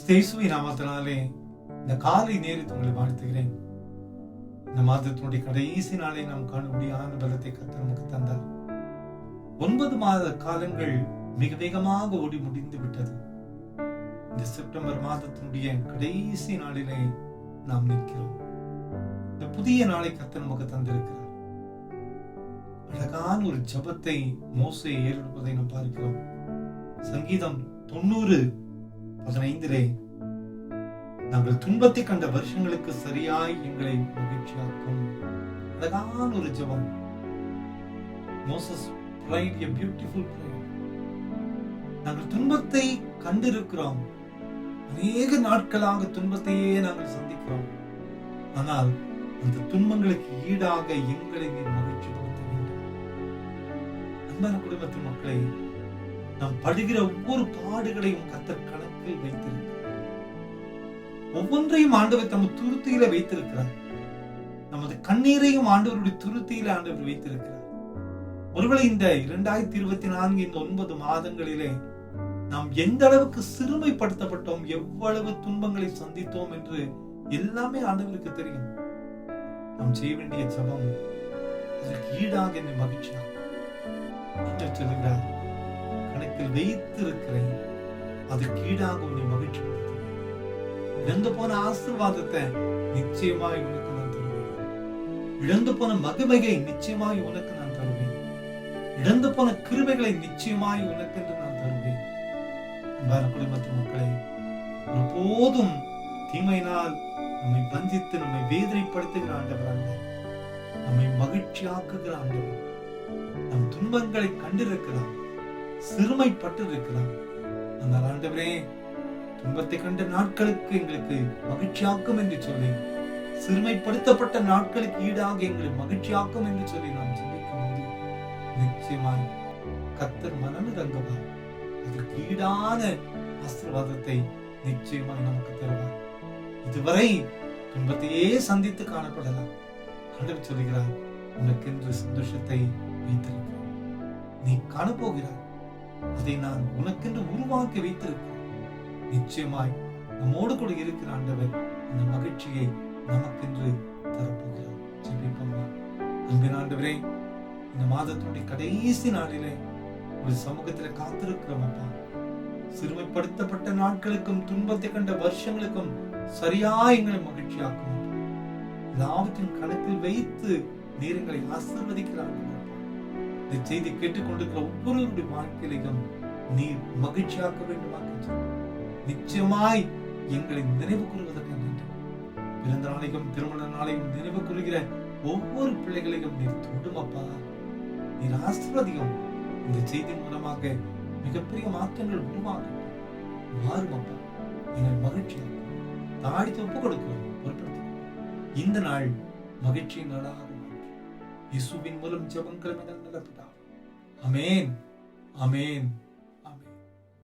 கிறிஸ்தேசுவின் நாமத்தினாலே இந்த காலை நேரத்தை உங்களை வாழ்த்துகிறேன். இந்த மாதத்தினுடைய கடைசி நாளை நாம் காணக்கூடியான பலத்தை கர்த்தர் நமக்கு தந்தார். 9 மாத காலங்கள் மிக வேகமாக ஓடி முடிந்து விட்டது. இந்த செப்டம்பர் மாதத்தினுடைய கடைசி நாளிலே நாம் நிற்கிறோம். இந்த புதிய நாளை கர்த்தர் நமக்கு தந்திருக்கிறார். அழகான ஒரு ஜெபத்தை மோசே ஏறெடுப்பதை நாம் பார்க்கிறோம். சங்கீதம் 90:15 நாங்கள் துன்பத்தை கண்ட வருஷங்களுக்கு சரியாய் எங்களை மகிழ்ச்சியாக்கும். அழகான ஒரு ஜெபம். Moses prayed a beautiful prayer. நாங்கள் துன்பத்தை கண்டிருக்கிறோம். அநேக நாட்களாக துன்பத்தையே நாங்கள் சந்திக்கிறோம். ஆனால் அந்த துன்பங்களுக்கு ஈடாக எங்களை நீர் மகிழ்ச்சிப்படுத்த வேண்டும். அன்பான குடும்பத்தின் மக்களை, நாம் படுகிற ஒவ்வொரு பாடுகளையும் கர்த்தர் கணக்கில் வைத்திருக்கிறார். ஒவ்வொன்றையும் ஆண்டவர் தம் துருத்தியில வைத்திருக்கிறார். நமது கண்ணீரையும் ஆண்டவருடைய துருத்தியில ஆண்டவர் வைத்திருக்கிறார். ஒருவேளை இந்த 2024 இந்த 9 மாதங்களிலே நாம் எந்த அளவுக்கு சிறுமைப்படுத்தப்பட்டோம், எவ்வளவு துன்பங்களை சந்தித்தோம் என்று எல்லாமே ஆண்டவருக்கு தெரியும். நாம் செய்ய வேண்டிய ஜெபம், அதற்கு ஈடாக என்னை மகிழ்ச்சியாக சொல்லுகிறார், கணக்கில் வைத்திருக்கிறேன், அதற்கு ஈடாக உன்னை மகிழ்ச்சிப்படுத்துவேன். இழந்து போன ஆசீர்வாதத்தை நிச்சயமாய் உனக்கு நான் தருவேன். இழந்து போன மகிமையை நிச்சயமாய் உனக்கு நான் தருவேன். இழந்து போன கிருபைகளை நிச்சயமாய் உனக்கு என்று நான் தருவேன். அன்பான குடும்பத்தின் மக்களை, ஒருபோதும் தீமையினால் நம்மை வஞ்சித்து நம்மை வேதனைப்படுத்துகிற ஆண்டவர் அல்ல, நம்மை மகிழ்ச்சியாக்குகிற ஆண்டவர். நம் துன்பங்களை கண்டிருக்கிறார், சிறுமைப்பட்டிருக்கிறார். அந்த ஆண்டவரே, துன்பத்தை கண்ட நாட்களுக்கு எங்களுக்கு மகிழ்ச்சியாக்கும் என்று சொல்லி, சிறுமைப்படுத்தப்பட்ட நாட்களுக்கு ஈடாக எங்களை மகிழ்ச்சியாக்கும் என்று சொல்லி நாம் சிந்திக்கும் போது நிச்சயமாய் கர்த்தர் மனமிரங்குவார். அதற்கு ஈடான ஆசீர்வாதத்தை நிச்சயமாய் நமக்கு தருவார். இதுவரை துன்பத்தையே சந்தித்து காணப்படலாம். ஆண்டவர் சொல்கிறார், உனக்கென்று சந்தோஷத்தை வைத்திருக்கிறேன். நீ காணப்போகிறாய், அதை நான் உனக்கென்று உருவாக்கி வைத்திருக்கிறேன். நிச்சயமாய் நம்மோடு கூட இருக்கிற ஆண்டவர் அந்த மகிழ்ச்சியை நமக்கென்று தரப்போகிறார். ஜெபிப்போமா. அன்பின் ஆண்டவரே, இந்த மாதத்தினுடைய கடைசி நாளிலே ஒரு சமூகத்தில் காத்திருக்கிறோம் அப்பா. சிறுமைப்படுத்தப்பட்ட நாட்களுக்கும் துன்பத்தை கண்ட வருஷங்களுக்கும் சரியா எங்களை மகிழ்ச்சியாக்கும். எல்லாவற்றின் கணக்கில் வைத்து நீர் எங்களை ஆசீர்வதிக்கிறார்கள். இந்த செய்தி கேட்டுக்கொண்டிருக்கிற ஒவ்வொருவருடைய வாழ்க்கையிலும் நீர் மகிழ்ச்சியாக்க வேண்டுமாக நிச்சயமாய் எங்களை நினைவு கூறுவதற்கு நன்றி. பிறந்த நாளையும் திருமண நாளையும் நினைவு கூறுகிற ஒவ்வொரு பிள்ளைகளையும் நீர் தொடும் அப்பா. நீர் ஆசீர்வதியும். இந்த செய்தி மூலமாக மிகப்பெரிய மாற்றங்கள் உருவாகும். மாறும் அப்பா. எங்கள் மகிழ்ச்சியாக தாடித்து ஒப்பு கொடுக்கிறோம், பொருட்படுத்துகிறோம். இந்த நாள் மகிழ்ச்சியின் நாளாக இயேசுவின் மூலம் ஜெபங்கள் நல்ல பிதாவே. ஆமென், ஆமென்.